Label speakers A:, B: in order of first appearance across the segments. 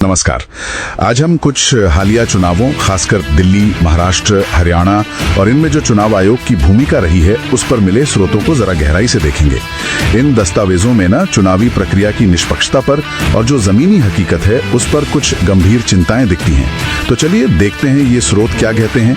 A: नमस्कार। आज हम कुछ हालिया चुनावों, खासकर दिल्ली, महाराष्ट्र, हरियाणा और इनमें जो चुनाव आयोग की भूमिका रही है उस पर मिले स्रोतों को जरा गहराई से देखेंगे। इन दस्तावेजों में ना चुनावी प्रक्रिया की निष्पक्षता पर और जो जमीनी हकीकत है उस पर कुछ गंभीर चिंताएं दिखती हैं। तो चलिए देखते हैं ये स्रोत क्या कहते हैं।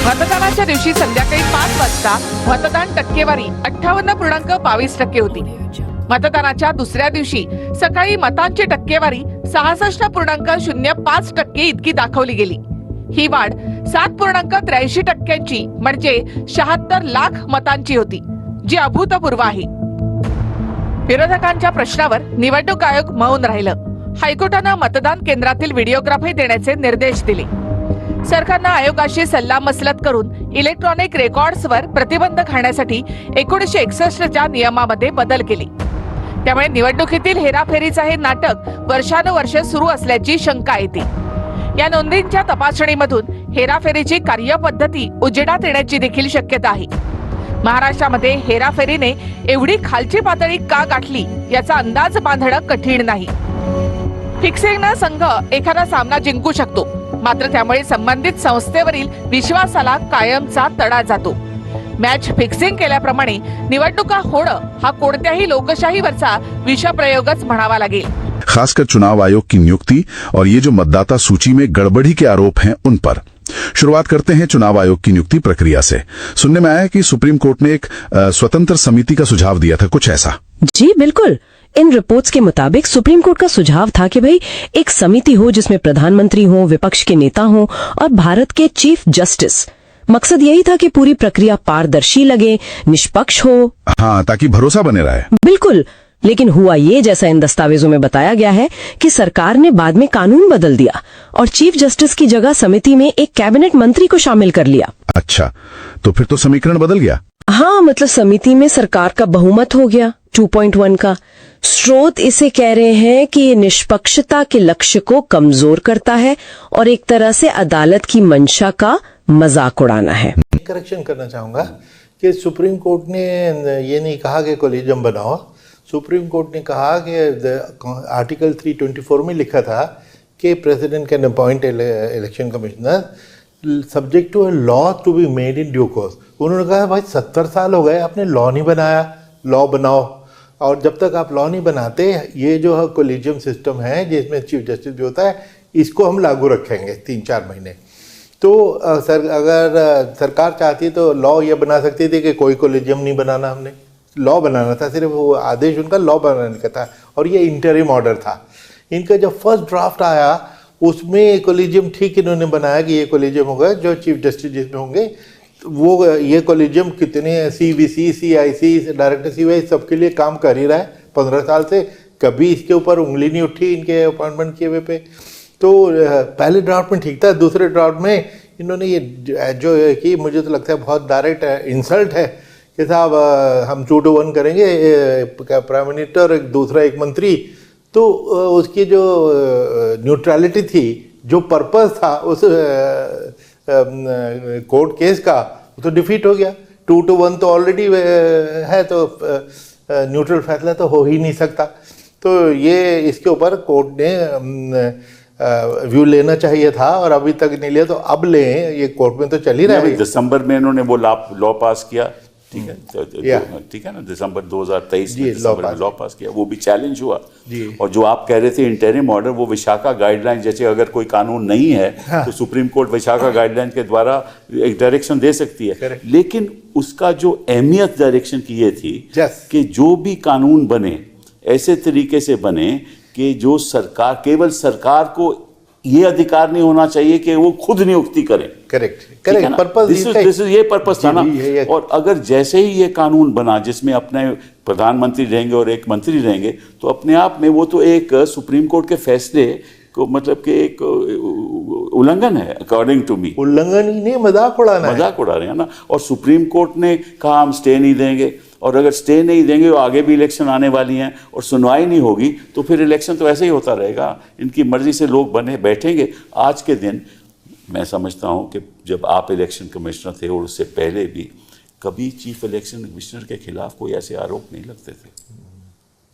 B: मतदानाच्या दिवशी संध्याकाळी 5 वाजता मतदान टक्केवारी 58.22% होती। मतदानाच्या दुसऱ्या दिवशी सकाळी मतांची टक्केवारी 66.05% इतकी दाखवली गेली। ही वाढ 7.83% म्हणजे 76 लाख मतांची होती, जी अभूतपूर्व आहे। विरोधकांच्या प्रश्नावर निवडणूक आयोग मौन राहिलं। हायकोर्टाने मतदान केंद्रातील व्हिडिओग्राफी देण्याचे निर्देश दिले। सरकारने आयोगाशी सल्लामसलत करून इलेक्ट्रॉनिक रेकॉर्ड्सवर प्रतिबंध घालण्यासाठी 1961च्या नियमामध्ये बदल केले। त्यामुळे निवडणुकीतील हेराफेरीचा हे नाटक वर्षानुवर्ष सुरू असल्याची शंका येते। या नोंदींच्या तपासणीमधून हेराफेरीची कार्यपद्धती उजेडात येण्याची देखील शक्यता आहे। महाराष्ट्रामध्ये हेराफेरीने एवढी खालची पातळी का गाठली याचा अंदाज बांधणं कठीण नाही। फिक्सिंगने संघ एखादा सामना जिंकू शकतो, मात्र त्यामुळे संबंधित संस्थेवरील विश्वासाला कायमचा तडा जातो। मॅच फिक्सिंग केल्याप्रमाणे निवडणुका होणं हा कोणत्याही लोकशाहीवरचा विषप्रयोगच म्हणावा लागेल।
A: खासकर चुनाव आयोग की नियुक्ति और ये जो मतदाता सूची में गड़बड़ी के आरोप हैं उन पर शुरुआत करते हैं। चुनाव आयोग की नियुक्ति प्रक्रिया से सुनने में आया कि सुप्रीम कोर्ट ने एक स्वतंत्र समिति का सुझाव दिया था, कुछ ऐसा?
C: जी बिल्कुल। इन रिपोर्ट्स के मुताबिक सुप्रीम कोर्ट का सुझाव था कि भाई एक समिति हो जिसमें प्रधानमंत्री हो, विपक्ष के नेता हो और भारत के चीफ जस्टिस। मकसद यही था कि पूरी प्रक्रिया पारदर्शी लगे, निष्पक्ष हो।
A: हाँ, ताकि भरोसा बने रहे।
C: बिल्कुल। लेकिन हुआ ये, जैसा इन दस्तावेजों में बताया गया है, कि सरकार ने बाद में कानून बदल दिया और चीफ जस्टिस की जगह समिति में एक कैबिनेट मंत्री को शामिल कर लिया।
A: अच्छा, तो फिर तो समीकरण बदल गया।
C: हाँ, मतलब समिति में सरकार का बहुमत हो गया 2.1 का। स्रोत इसे कह रहे हैं कि ये निष्पक्षता के लक्ष्य को कमजोर करता है और एक तरह से अदालत की मंशा का मजाक उड़ाना है।
D: करेक्शन करना चाहूंगा कि सुप्रीम कोर्ट ने ये नहीं कहा कि कोलिजियम बनाओ। सुप्रीम कोर्ट ने कहा कि आर्टिकल 324 में लिखा था कि president can appoint election commissioner subject to a law to be made in due course. उन्होंने कहा भाई 70 साल हो गए, आपने लॉ नहीं बनाया, लॉ बनाओ। और जब तक आप लॉ नहीं बनाते, ये जो कोलिजियम सिस्टम है जिसमें चीफ जस्टिस भी होता है, इसको हम लागू रखेंगे 3-4 महीने। तो अगर सरकार चाहती तो लॉ ये बना सकती थी कि कोई कोलिजियम नहीं बनाना, हमने लॉ बनाना था, सिर्फ वो आदेश उनका लॉ बनाने का था। और ये इंटरिम ऑर्डर था। इनका जब फर्स्ट ड्राफ्ट आया उसमें कोलिजियम ठीक इन्होंने बनाया कि ये कोलिजियम होगा जो चीफ जस्टिस जिसमें होंगे वो ये कोलिजियम कितने CVC, CIC, डायरेक्टर CY सबके लिए काम कर ही रहा है 15 साल से। कभी इसके ऊपर उंगली नहीं उठी इनके अपॉइंटमेंट किए हुए पे। तो पहले ड्राफ्ट में ठीक था, दूसरे ड्राफ्ट में इन्होंने ये जो कि मुझे तो लगता है बहुत डायरेक्ट इंसल्ट है कि साहब हम 2-1 करेंगे, प्राइम मिनिस्टर एक दूसरा एक मंत्री। तो उसकी जो न्यूट्रलिटी थी, जो पर्पस था उस कोर्ट केस का, तो डिफीट हो गया। 2-1 तो ऑलरेडी है, तो न्यूट्रल फैसला तो हो ही नहीं सकता। तो ये इसके ऊपर कोर्ट ने व्यू लेना चाहिए था और अभी तक नहीं लिया, तो अब लें। ये कोर्ट में तो चल ही रहा है।
E: दिसंबर में इन्होंने वो लॉ पास किया, ठीक है, ठीक है ना, दिसंबर 2023 में लॉ पास किया, वो भी चैलेंज हुआ। और जो आप कह रहे थे इंटरिम ऑर्डर, वो विशाखा गाइडलाइन जैसे अगर कोई कानून नहीं है तो सुप्रीम कोर्ट विशाखा गाइडलाइन के द्वारा एक डायरेक्शन दे सकती है। लेकिन उसका जो अहमियत डायरेक्शन की ये थी कि जो भी कानून बने ऐसे तरीके से बने कि जो सरकार, केवल सरकार को ये अधिकार नहीं होना चाहिए कि वो खुद नियुक्ति करे।
D: करेक्ट पर्पस
E: दिस इज ये पर्पस था ना। और अगर जैसे ही ये कानून बना जिसमें अपने प्रधानमंत्री रहेंगे और एक मंत्री रहेंगे, तो अपने आप में वो तो एक सुप्रीम कोर्ट के फैसले को मतलब कि एक उल्लंघन है अकॉर्डिंग टू मी।
D: उल्लंघन ही नहीं, मजाक उड़ा
E: रहे हैं ना। और सुप्रीम कोर्ट ने कहा हम स्टे नहीं देंगे, और अगर स्टे नहीं देंगे तो आगे भी इलेक्शन आने वाली हैं और सुनवाई नहीं होगी, तो फिर इलेक्शन तो ऐसे ही होता रहेगा। इनकी मर्जी से लोग बने बैठेंगे। आज के दिन मैं समझता हूं कि जब आप इलेक्शन कमिश्नर थे और उससे पहले भी कभी चीफ इलेक्शन कमिश्नर के खिलाफ कोई ऐसे आरोप नहीं लगते थे,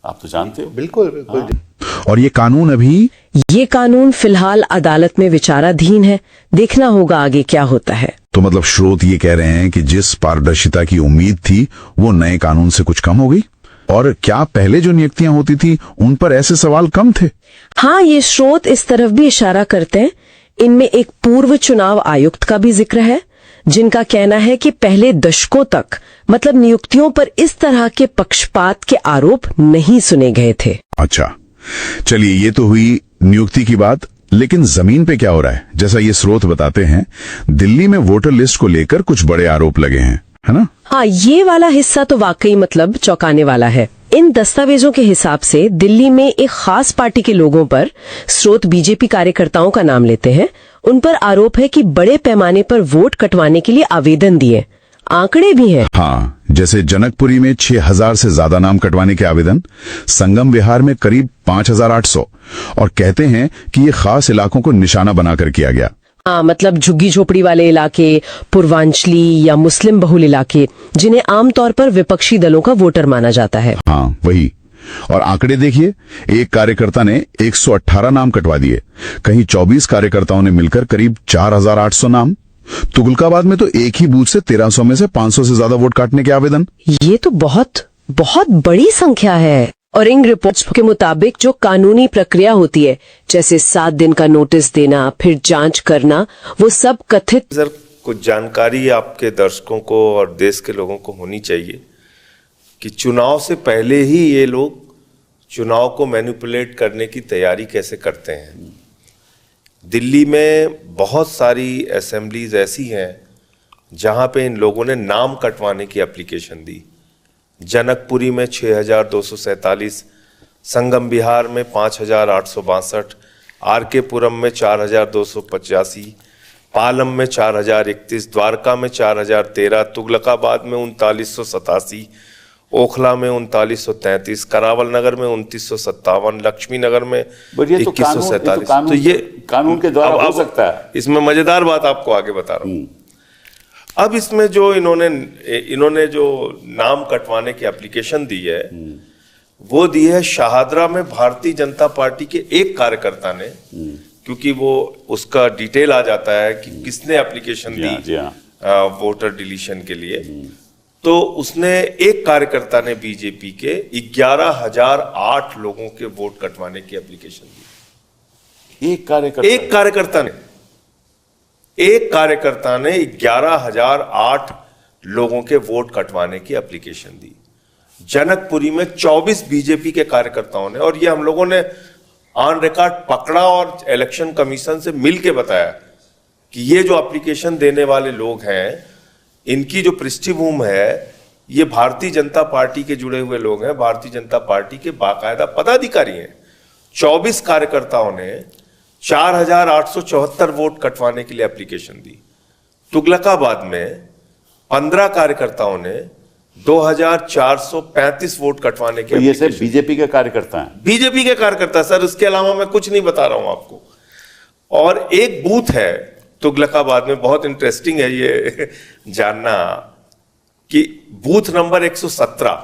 E: आप तो जानते हो।
D: बिल्कुल
E: हाँ।
A: और ये कानून
C: फिलहाल अदालत में विचाराधीन है, देखना होगा आगे क्या होता है।
A: तो मतलब स्रोत ये कह रहे हैं कि जिस पारदर्शिता की उम्मीद थी वो नए कानून से कुछ कम हो गई, और क्या पहले जो नियुक्तियां होती थी उन पर ऐसे सवाल कम थे?
C: हाँ, ये स्रोत इस तरफ भी इशारा करते हैं। इनमें एक पूर्व चुनाव आयुक्त का भी जिक्र है, जिनका कहना है कि पहले दशकों तक मतलब नियुक्तियों पर इस तरह के पक्षपात के आरोप नहीं सुने गए थे।
A: अच्छा, चलिए ये तो हुई नियुक्ति की बात, लेकिन जमीन पे क्या हो रहा है? जैसा ये स्रोत बताते हैं, दिल्ली में वोटर लिस्ट को लेकर कुछ बड़े आरोप लगे हैं, है ना?
C: हाँ, ये वाला हिस्सा तो वाकई मतलब चौंकाने वाला है। इन दस्तावेजों के हिसाब से दिल्ली में एक खास पार्टी के लोगों पर, स्रोत बीजेपी कार्यकर्ताओं का नाम लेते हैं, उन पर आरोप है कि बड़े पैमाने पर वोट कटवाने के लिए आवेदन दिए। आंकड़े भी हैं।
A: हाँ, जैसे जनकपुरी में 6000 से ज्यादा नाम कटवाने के आवेदन, संगम विहार में करीब 5800, और कहते हैं कि ये खास इलाकों को निशाना बनाकर किया गया।
C: हाँ, मतलब झुग्गी झोपड़ी वाले इलाके, पूर्वांचली या मुस्लिम बहुल इलाके, जिन्हें आमतौर पर विपक्षी दलों का वोटर माना जाता है।
A: हाँ, वही। और आंकड़े देखिए, एक कार्यकर्ता ने 118 नाम कटवा दिए, कहीं 24 कार्यकर्ताओं ने मिलकर करीब 4800 नाम। तुगलकाबाद में तो एक ही बूथ से 1300 में से 500 से ज्यादा वोट काटने के आवेदन।
C: ये तो बहुत बहुत बड़ी संख्या है। और इन रिपोर्ट्स के मुताबिक जो कानूनी प्रक्रिया होती है, जैसे 7 दिन का नोटिस देना, फिर जांच करना, वो सब कथित।
F: सर, कुछ जानकारी आपके दर्शकों को और देश के लोगों को होनी चाहिए कि चुनाव से पहले ही ये लोग चुनाव को मैनिपुलेट करने की तैयारी कैसे करते हैं। दिल्ली में बहुत सारी असेंबलीज ऐसी हैं जहां पे इन लोगों ने नाम कटवाने की एप्लीकेशन दी। जनकपुरी में 6247, संगम विहार में 5862, आरके पुरम में 4285, पालम में 4031, द्वारका में 4013, तुगलकाबाद में 3987, ओखला में 3933, करावल नगर में 2957, लक्ष्मी नगर में 2147।
E: तो ये कानून के द्वारा हो सकता है।
F: इसमें मजेदार बात आपको आगे बता रहा हूँ। अब इसमें जो इन्होंने जो नाम कटवाने की एप्लीकेशन दी है, वो दी है शाहदरा में भारतीय जनता पार्टी के एक कार्यकर्ता ने, क्योंकि वो उसका डिटेल आ जाता है कि किसने एप्लीकेशन दी वोटर डिलीशन के लिए। तो उसने एक कार्यकर्ता ने बीजेपी के 11,008 लोगों के वोट कटवाने की एप्लीकेशन दी। एक कार्यकर्ता ने 11,008 लोगों के वोट कटवाने की एप्लीकेशन दी। जनकपुरी में 24 बीजेपी के कार्यकर्ताओं ने, और ये हम लोगों ने ऑन रिकॉर्ड पकड़ा और इलेक्शन कमीशन से मिलके बताया कि ये जो एप्लीकेशन देने वाले लोग हैं, इनकी जो पृष्ठभूमि है, ये भारतीय जनता पार्टी के जुड़े हुए लोग हैं, भारतीय जनता पार्टी के बाकायदा पदाधिकारी हैं। 24 कार्यकर्ताओं ने 4874 वोट कटवाने के लिए एप्लीकेशन दी। तुगलकाबाद में 15 कार्यकर्ताओं ने 2435 वोट कटवाने के।
E: ये सिर्फ बीजेपी के कार्यकर्ता हैं?
F: बीजेपी के कार्यकर्ता सर, इसके अलावा मैं कुछ नहीं बता रहा हूं आपको। और एक बूथ है तुगलकाबाद में, बहुत इंटरेस्टिंग है ये जानना कि बूथ नंबर 117,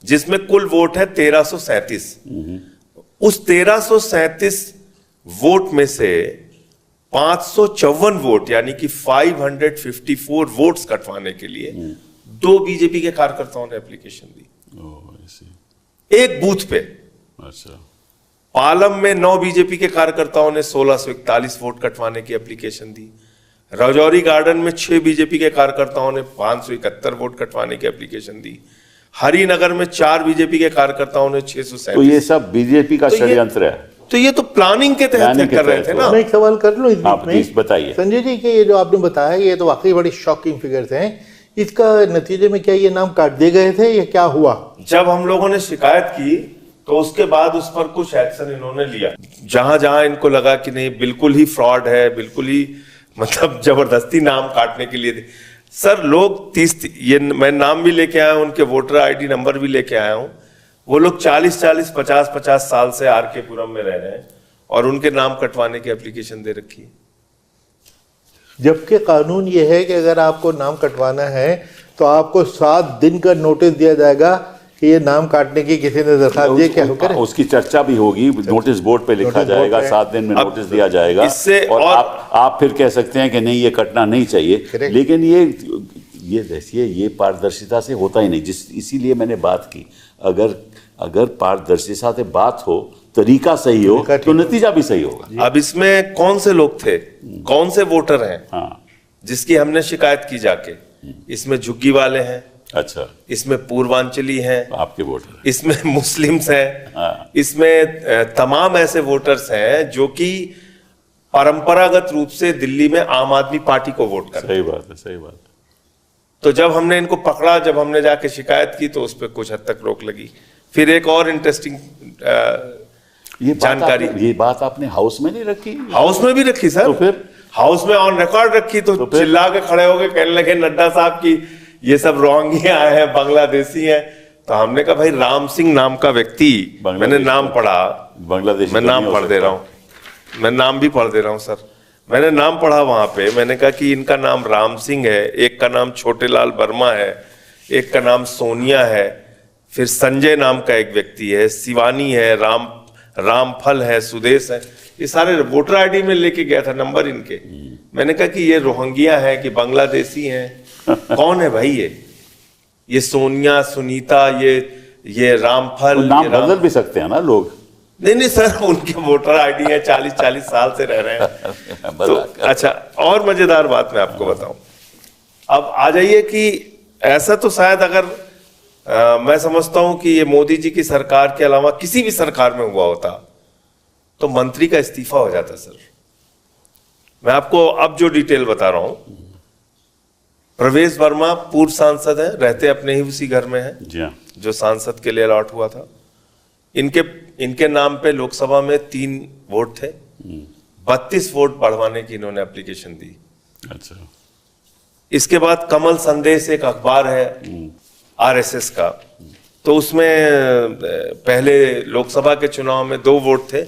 F: जिसमें कुल वोट है 1337। उस 1337 वोट में से 554 वोट यानी कि 554 वोट्स कटवाने के लिए 2 बीजेपी के कार्यकर्ताओं ने एप्लीकेशन दी एक बूथ पे।
E: अच्छा।
F: पालम में 9 बीजेपी के कार्यकर्ताओं ने 1641 वोट कटवाने की एप्लीकेशन दी। राजौरी गार्डन में 6 बीजेपी के कार्यकर्ताओं ने 571 वोट कटवाने की एप्लीकेशन दी। हरिनगर में 4 बीजेपी के कार्यकर्ताओं ने 637।
E: तो ये सब बीजेपी का षड्यंत्र है।
F: तो ये तो प्लानिंग के तहत कर रहे थे ना।
D: मैं एक सवाल कर लूं इस
E: आप
D: बीच में?
E: प्लीज बताइए।
D: संजय जी के ये जो आपने बताया ये तो वाकई बड़ी शॉकिंग फिगर्स हैं। इसका नतीजे में क्या ये नाम काट दिए गए थे या क्या हुआ?
F: जब हम लोगों ने शिकायत की तो उसके बाद उस पर कुछ एक्शन इन्होंने लिया। जहां जहां इनको लगा कि नहीं बिल्कुल ही फ्रॉड है, बिल्कुल ही मतलब जबरदस्ती नाम काटने के लिए सर लोग 30 ये मैं नाम भी लेके आया हूं, उनके वोटर आईडी नंबर भी लेके आया हूं। वो लोग 40-40, 50-50 साल से आर.के. पुरम में रह रहे हैं और उनके नाम कटवाने की एप्लीकेशन दे रखी है।
D: जबकि कानून ये है कि अगर आपको नाम कटवाना है तो आपको 7 दिन का नोटिस दिया जाएगा कि ये नाम काटने की किसी ने दरखास्त दी, क्या करें?
E: उसकी चर्चा भी होगी, नोटिस बोर्ड पे लिखा जाएगा, 7 दिन में नोटिस दिया जाएगा।
F: इससे
E: और आप फिर कह सकते हैं कि नहीं ये कटना नहीं चाहिए, लेकिन ये पारदर्शिता से होता ही नहीं। इसीलिए मैंने बात की, अगर पारदर्शिता से बात हो, तरीका सही हो तो नतीजा भी सही होगा।
F: अब इसमें कौन से लोग थे, कौन से वोटर हैं जिसकी हमने शिकायत की जाके? इसमें झुग्गी वाले हैं,
E: अच्छा,
F: इसमें पूर्वांचली हैं,
E: आपके वोटर,
F: इसमें मुस्लिम्स हैं, इसमें तमाम ऐसे वोटर्स हैं जो कि परंपरागत रूप से दिल्ली में आम आदमी पार्टी को वोट करते हैं।
E: सही बात है, सही बात है।
F: तो जब हमने इनको पकड़ा, जब हमने जाके शिकायत की तो उस पर कुछ हद तक रोक लगी। फिर एक और इंटरेस्टिंग जानकारी,
E: ये बात आपने हाउस में नहीं रखी?
F: हाउस में भी रखी सर।
E: तो फिर
F: हाउस में ऑन रिकॉर्ड रखी, तो चिल्ला के खड़े हो गए, कहने लगे नड्डा साहब की ये सब रोहिंग्या आए हैं, बांग्लादेशी हैं। तो हमने कहा भाई राम सिंह नाम का व्यक्ति, मैंने नाम पढ़ा,
E: बांग्लादेश,
F: मैं नाम पढ़ दे रहा हूँ, मैं नाम भी पढ़ दे रहा हूँ सर। मैंने नाम पढ़ा वहां पे, मैंने कहा कि इनका नाम राम सिंह है, एक का नाम छोटेलाल वर्मा है, एक का नाम सोनिया है, फिर संजय नाम का एक व्यक्ति है, शिवानी है, रामफल है, सुदेश है। ये सारे वोटर आईडी में लेके गया था नंबर इनके। मैंने कहा कि ये रोहिंग्या है कि बांग्लादेशी हैं, कौन है भाई ये सोनिया, सुनीता, ये रामफल?
E: नाम बदल भी सकते हैं ना लोग?
F: नहीं सर, उनके वोटर आईडी है, 40-40 साल से रह रहे हैं। तो अच्छा, और मजेदार बात मैं आपको बताऊं। अब आ जाइए कि ऐसा तो शायद अगर मैं समझता हूं कि ये मोदी जी की सरकार के अलावा किसी भी सरकार में हुआ होता तो मंत्री का इस्तीफा हो जाता सर। मैं आपको अब जो डिटेल बता रहा हूं, प्रवेश वर्मा पूर्व सांसद है, रहते अपने ही उसी घर में है
E: जी हाँ,
F: जो सांसद के लिए अलॉट हुआ था। इनके नाम पे लोकसभा में 3 वोट थे, 32 वोट बढ़वाने की इन्होंने एप्लीकेशन दी।
E: अच्छा,
F: इसके बाद कमल संदेश एक अखबार है आरएसएस का, तो उसमें पहले लोकसभा के चुनाव में 2 वोट थे,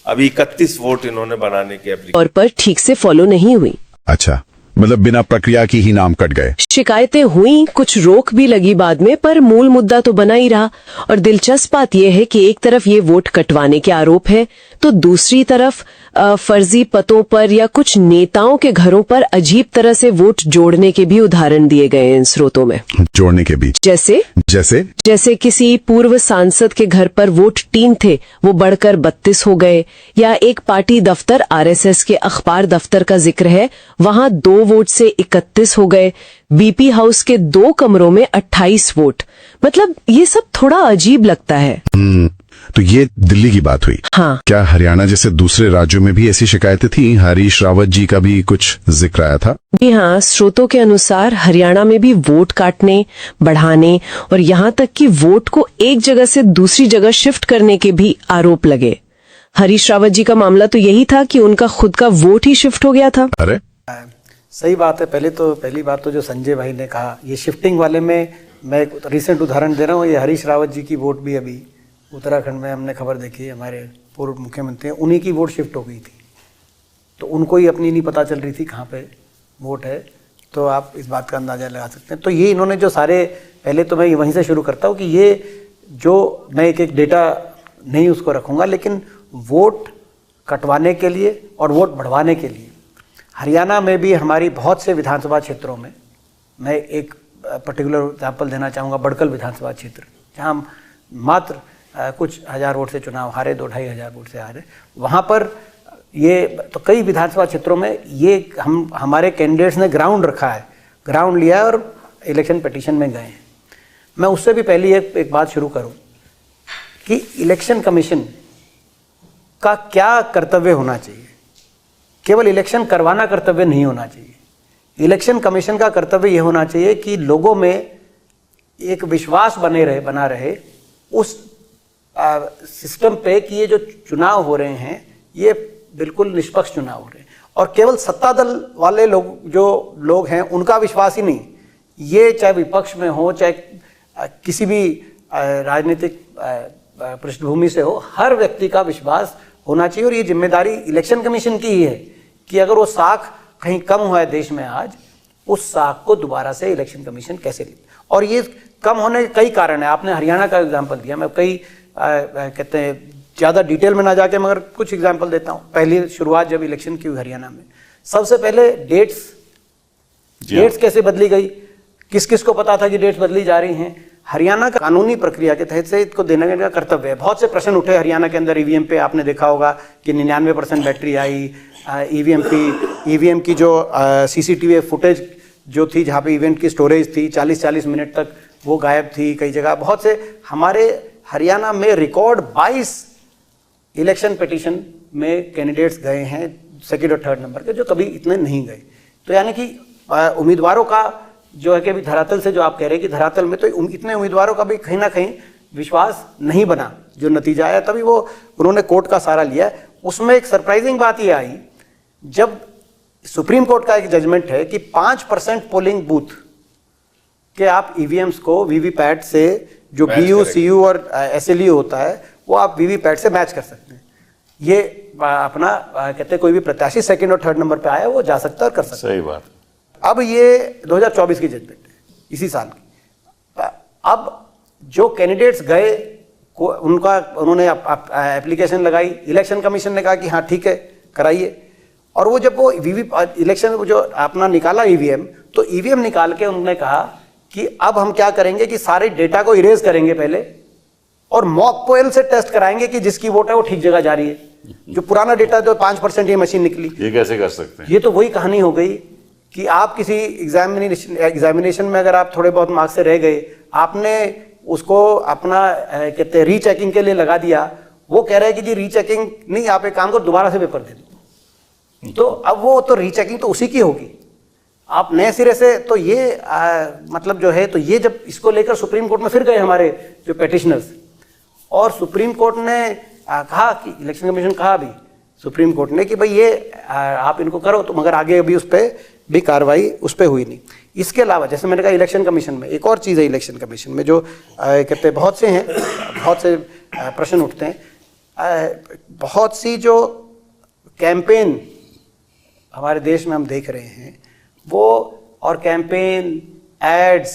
F: अभी 31 वोट इन्होंने बनाने की एप्लीकेशन
C: और पर ठीक से फॉलो नहीं हुई।
A: अच्छा, मतलब बिना प्रक्रिया की ही नाम कट गए।
C: शिकायतें हुई, कुछ रोक भी लगी बाद में, पर मूल मुद्दा तो बना ही रहा। और दिलचस्प बात यह है कि एक तरफ ये वोट कटवाने के आरोप है, तो दूसरी तरफ फर्जी पतों पर या कुछ नेताओं के घरों पर अजीब तरह से वोट जोड़ने के भी उदाहरण दिए गए हैं इन स्रोतों में।
A: जोड़ने के बीच
C: जैसे किसी पूर्व सांसद के घर पर वोट 3 थे, वो बढ़कर 32 हो गए। या एक पार्टी दफ्तर आरएसएस के अखबार दफ्तर का जिक्र है, वहां 2 वोट से 31 हो गए। बीपी हाउस के 2 कमरों में 28 वोट। मतलब ये सब थोड़ा अजीब लगता है।
A: तो ये दिल्ली की बात हुई।
C: हाँ।
A: क्या हरियाणा जैसे दूसरे राज्यों में भी ऐसी शिकायतें थी? हरीश रावत जी का भी कुछ जिक्र आया था।
C: जी हाँ, स्रोतों के अनुसार हरियाणा में भी वोट काटने, बढ़ाने और यहाँ तक कि वोट को एक जगह से दूसरी जगह शिफ्ट करने के भी आरोप लगे। हरीश रावत जी का मामला तो यही था कि उनका खुद का वोट ही शिफ्ट हो गया था।
A: अरे
G: सही बात है। पहली बात तो जो संजय भाई ने कहा, ये शिफ्टिंग वाले में मैं एक रिसेंट उदाहरण दे रहा हूँ। ये हरीश रावत जी की वोट भी अभी उत्तराखंड में हमने खबर देखी, हमारे पूर्व मुख्यमंत्री हैं, उन्हीं की वोट शिफ्ट हो गई थी, तो उनको ही अपनी नहीं पता चल रही थी कहाँ पे वोट है। तो आप इस बात का अंदाज़ा लगा सकते हैं। तो ये इन्होंने जो सारे, पहले तो मैं वहीं से शुरू करता हूँ कि ये जो मैं एक डेटा नहीं उसको रखूँगा, लेकिन वोट कटवाने के लिए और वोट बढ़वाने के लिए हरियाणा में भी हमारी बहुत से विधानसभा क्षेत्रों में, मैं एक पर्टिकुलर एग्जाम्पल देना चाहूँगा, बड़कल विधानसभा क्षेत्र, जहाँ मात्र कुछ हज़ार वोट से चुनाव हारे, 2-2.5 हज़ार वोट से हारे। वहाँ पर ये तो कई विधानसभा क्षेत्रों में ये हमारे कैंडिडेट्स ने ग्राउंड रखा है, ग्राउंड लिया और इलेक्शन पिटीशन में गए हैं। मैं उससे भी पहले एक बात शुरू करूं कि इलेक्शन कमीशन का क्या कर्तव्य होना चाहिए। केवल इलेक्शन करवाना कर्तव्य नहीं होना चाहिए। इलेक्शन कमीशन का कर्तव्य यह होना चाहिए कि लोगों में एक विश्वास बना रहे उस सिस्टम पे कि ये जो चुनाव हो रहे हैं ये बिल्कुल निष्पक्ष चुनाव हो रहे हैं, और केवल सत्ता दल वाले लोग हैं उनका विश्वास ही नहीं, ये चाहे विपक्ष में हो चाहे किसी भी राजनीतिक पृष्ठभूमि से हो, हर व्यक्ति का विश्वास होना चाहिए। और ये जिम्मेदारी इलेक्शन कमीशन की ही है कि अगर वो साख कहीं कम हुआ है देश में आज, उस साख को दोबारा से इलेक्शन कमीशन कैसे ले। और ये कम होने के कई कारण है। आपने हरियाणा का एग्जाम्पल दिया, मैं कई कहते हैं ज़्यादा डिटेल में ना जाके मगर कुछ एग्जाम्पल देता हूँ। पहली शुरुआत जब इलेक्शन की हुई हरियाणा में, सबसे पहले डेट्स कैसे बदली गई, किस किस को पता था कि डेट्स बदली जा रही हैं। हरियाणा का कानूनी प्रक्रिया के तहत से इसको देने का कर्तव्य है। बहुत से प्रश्न उठे हरियाणा के अंदर ईवीएम पे, आपने देखा होगा कि 99% बैटरी आई, ईवीएम की जो सीसीटीवी फुटेज जो थी जहाँ पे इवेंट की स्टोरेज थी 40-40 मिनट तक वो गायब थी कई जगह। बहुत से हमारे हरियाणा में रिकॉर्ड 22 इलेक्शन पिटीशन में कैंडिडेट्स गए हैं सेकंड और थर्ड नंबर के, जो कभी इतने नहीं गए। तो यानी कि उम्मीदवारों का जो है कि अभी धरातल से जो आप कह रहे हैं कि धरातल में तो इतने उम्मीदवारों का भी कहीं ना कहीं विश्वास नहीं बना। जो नतीजा आया तभी वो उन्होंने कोर्ट का सहारा लिया। उसमें एक सरप्राइजिंग बात ये आई जब सुप्रीम कोर्ट का एक जजमेंट है कि 5% पोलिंग बूथ के आप ईवीएम्स को वीवीपैट से जो बीयू सीयू और एसएलयू होता है वो आप वीवीपैट से मैच कर सकते हैं। ये अपना कहते हैं कोई भी प्रत्याशी सेकंड और थर्ड नंबर पे आया वो जा सकता है और कर सकता है।
E: सही बात।
G: अब ये 2024 की जजमेंट है, इसी साल की। अब जो कैंडिडेट्स गए उन्होंने एप्लीकेशन लगाई, इलेक्शन कमीशन ने कहा कि हाँ ठीक है कराइए। और वो जब वो इलेक्शन जो अपना निकाला ईवीएम, तो ईवीएम निकाल के उन्होंने कहा कि अब हम क्या करेंगे कि सारे डेटा को इरेज करेंगे पहले और मॉक पोल से टेस्ट कराएंगे कि जिसकी वोट है वो ठीक जगह जा रही है। जो पुराना डेटा जो 5% ये मशीन निकली,
E: ये कैसे कर सकते हैं?
G: ये तो वही कहानी हो गई कि आप किसी एग्जामिनेशन में अगर आप थोड़े बहुत मार्क्स से रह गए, आपने उसको अपना कहते हैं रीचेकिंग के लिए लगा दिया। वो कह रहे हैं कि जी रीचेकिंग नहीं, आप एक काम करो दोबारा से पेपर दे दो। तो अब वो तो रीचेकिंग तो उसी की होगी, आप नए सिरे से। तो ये मतलब जो है, तो ये जब इसको लेकर सुप्रीम कोर्ट में फिर गए हमारे जो पेटिशनर्स, और सुप्रीम कोर्ट ने कहा कि इलेक्शन कमीशन कहा अभी सुप्रीम कोर्ट ने कि भाई ये आप इनको करो, तो मगर आगे अभी उस पर भी कार्रवाई उस पर हुई नहीं। इसके अलावा जैसे मैंने कहा इलेक्शन कमीशन में एक और चीज़ है, इलेक्शन कमीशन में जो कहते हैं बहुत से प्रश्न उठते हैं। बहुत सी जो कैंपेन हमारे देश में हम देख रहे हैं वो, और campaign ads,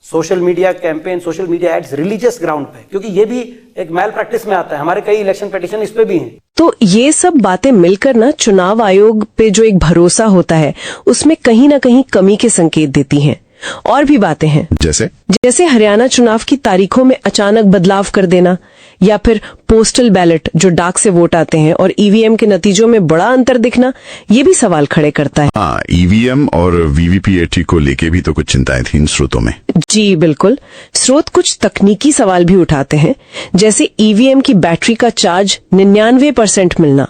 G: social media campaign, social media ads religious ground पे, क्योंकि ये भी एक मैल प्रैक्टिस में आता है। हमारे कई इलेक्शन पिटीशन इस पे भी हैं।
C: तो ये सब बातें मिलकर ना चुनाव आयोग पे जो एक भरोसा होता है उसमें कहीं ना कहीं कमी के संकेत देती हैं। और भी बातें हैं, जैसे हरियाणा चुनाव की तारीखों में अचानक बदलाव कर देना, या फिर पोस्टल बैलेट जो डाक से वोट आते हैं और ईवीएम के नतीजों में बड़ा अंतर दिखना, ये भी सवाल खड़े करता है।
A: हाँ, ईवीएम और वीवीपीएटी को लेके भी तो कुछ चिंताएं थी इन स्रोतों में।
C: जी बिल्कुल, स्रोत कुछ तकनीकी सवाल भी उठाते हैं, जैसे ईवीएम की बैटरी का चार्ज 99% मिलना।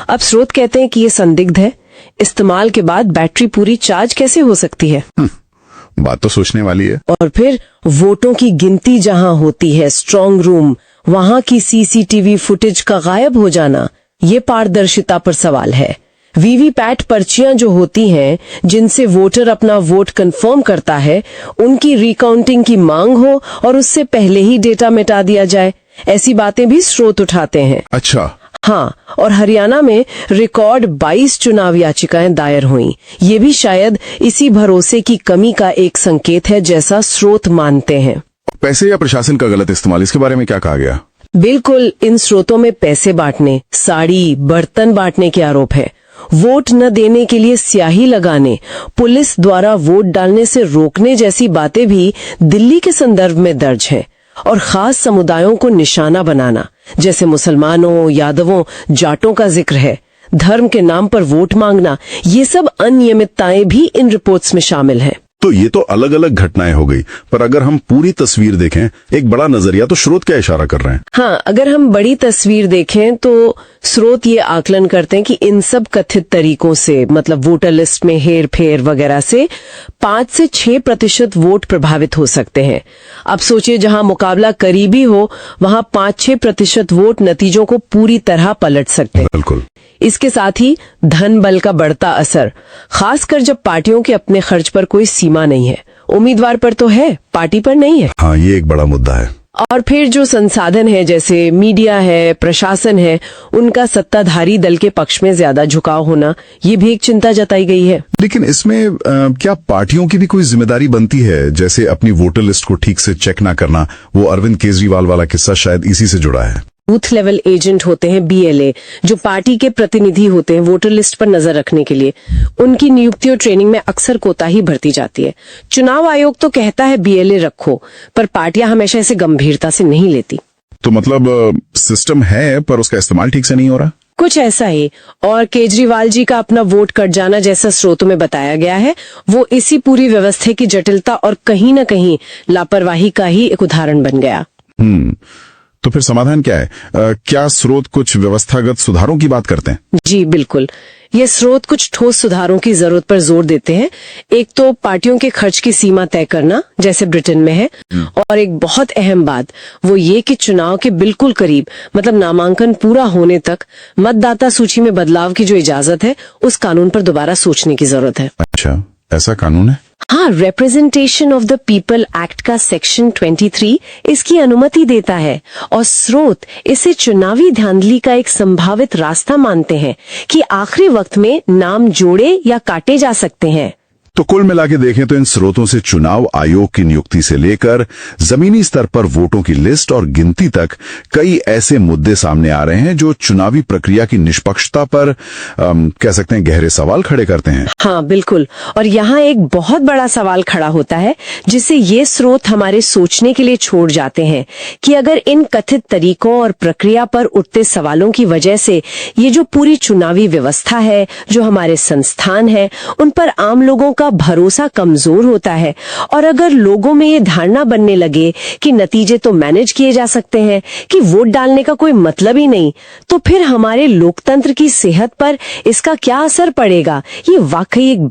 C: अब स्रोत कहते हैं कि ये संदिग्ध है, इस्तेमाल के बाद बैटरी पूरी चार्ज कैसे हो सकती है।
A: बात तो सोचने वाली है।
C: और फिर वोटों की गिनती जहां होती है स्ट्रांग रूम, वहां की सीसीटीवी फुटेज का गायब हो जाना, ये पारदर्शिता पर सवाल है। वीवीपैट पर्चियां जो होती हैं जिनसे वोटर अपना वोट कंफर्म करता है, उनकी रिकाउंटिंग की मांग हो और उससे पहले ही डेटा मिटा दिया जाए, ऐसी बातें भी स्रोत उठाते हैं।
A: अच्छा।
C: हाँ, और हरियाणा में रिकॉर्ड 22 चुनाव याचिकाएं दायर हुईं। ये भी शायद इसी भरोसे की कमी का एक संकेत है, जैसा स्रोत मानते हैं।
A: पैसे या प्रशासन का गलत इस्तेमाल, इसके बारे में क्या कहा गया?
C: बिल्कुल, इन स्रोतों में पैसे बांटने, साड़ी, बर्तन बांटने के आरोप है। वोट न देने के लिए स्याही लगाने, पुलिस द्वारा वोट डालने से रोकने जैसी बातें भी दिल्ली के संदर्भ में दर्ज है। और खास समुदायों को निशाना बनाना, जैसे मुसलमानों, यादवों, जाटों का जिक्र है। धर्म के नाम पर वोट मांगना, ये सब अनियमितताएं भी इन रिपोर्ट्स में शामिल हैं।
A: तो ये तो अलग अलग घटनाएं हो गई, पर अगर हम पूरी तस्वीर देखें, एक बड़ा नजरिया, तो स्रोत क्या इशारा कर रहे हैं?
C: हाँ, अगर हम बड़ी तस्वीर देखें तो स्रोत ये आकलन करते हैं कि इन सब कथित तरीकों से, मतलब वोटर लिस्ट में हेर फेर वगैरह से 5 से 6% वोट प्रभावित हो सकते हैं। अब सोचिए, जहां मुकाबला करीबी हो वहां 5-6% वोट नतीजों को पूरी तरह पलट सकते हैं।
A: बिल्कुल।
C: इसके साथ ही धन बल का बढ़ता असर, खासकर जब पार्टियों के अपने खर्च पर कोई सीमा नहीं है। उम्मीदवार पर तो है, पार्टी पर नहीं है।
A: हाँ, ये एक बड़ा मुद्दा है।
C: और फिर जो संसाधन है, जैसे मीडिया है, प्रशासन है, उनका सत्ताधारी दल के पक्ष में ज्यादा झुकाव होना, ये भी एक चिंता जताई गई है।
A: लेकिन इसमें क्या पार्टियों की भी कोई जिम्मेदारी बनती है, जैसे अपनी वोटर लिस्ट को ठीक से चेक ना करना? वो अरविंद केजरीवाल वाला किस्सा शायद इसी से जुड़ा है।
C: बूथ लेवल एजेंट होते हैं BLA, जो पार्टी के प्रतिनिधि होते हैं वोटर लिस्ट पर नजर रखने के लिए। उनकी नियुक्ति और ट्रेनिंग में अक्सर कोताही बरती जाती है। चुनाव आयोग तो कहता है BLA रखो, पर पार्टियां हमेशा इसे गंभीरता से नहीं लेती।
A: तो मतलब सिस्टम है, पर उसका इस्तेमाल ठीक से नहीं हो रहा।
C: कुछ ऐसा ही। और केजरीवाल जी का अपना वोट कट जाना, जैसा स्रोतों में बताया गया है, वो इसी पूरी व्यवस्था की जटिलता और कहीं न कहीं लापरवाही का ही एक उदाहरण बन गया।
A: तो फिर समाधान क्या है? क्या स्रोत कुछ व्यवस्थागत सुधारों की बात करते हैं?
C: जी बिल्कुल, ये स्रोत कुछ ठोस सुधारों की जरूरत पर जोर देते हैं। एक तो पार्टियों के खर्च की सीमा तय करना, जैसे ब्रिटेन में है, और एक बहुत अहम बात वो ये कि चुनाव के बिल्कुल करीब, मतलब नामांकन पूरा होने तक, मतदाता सूची में बदलाव की जो इजाजत है, उस कानून पर दोबारा सोचने की जरूरत है।
A: अच्छा, ऐसा कानून है?
C: हाँ, representation of the people act का सेक्शन 23 इसकी अनुमति देता है, और स्रोत इसे चुनावी धांधली का एक संभावित रास्ता मानते हैं कि आखिरी वक्त में नाम जोड़े या काटे जा सकते हैं।
A: तो कुल मिला के देखें तो इन स्रोतों से चुनाव आयोग की नियुक्ति से लेकर जमीनी स्तर पर वोटों की लिस्ट और गिनती तक कई ऐसे मुद्दे सामने आ रहे हैं जो चुनावी प्रक्रिया की निष्पक्षता पर कह सकते हैं गहरे सवाल खड़े करते हैं।
C: हाँ बिल्कुल, और यहाँ एक बहुत बड़ा सवाल खड़ा होता है जिसे ये स्रोत हमारे सोचने के लिए छोड़ जाते हैं कि अगर इन कथित तरीकों और प्रक्रिया पर उठते सवालों की वजह से ये जो पूरी चुनावी व्यवस्था है, जो हमारे संस्थान है, उन पर आम लोगों का भरोसा कमजोर होता है, और अगर लोगों में ये धारणा बनने लगे कि नतीजे तो मैनेज किए जा सकते हैं, कि वोट डालने का कोई मतलब ही नहीं, तो फिर हमारे लोकतंत्र की सेहत पर इसका क्या असर पड़ेगा? ये वाकई एक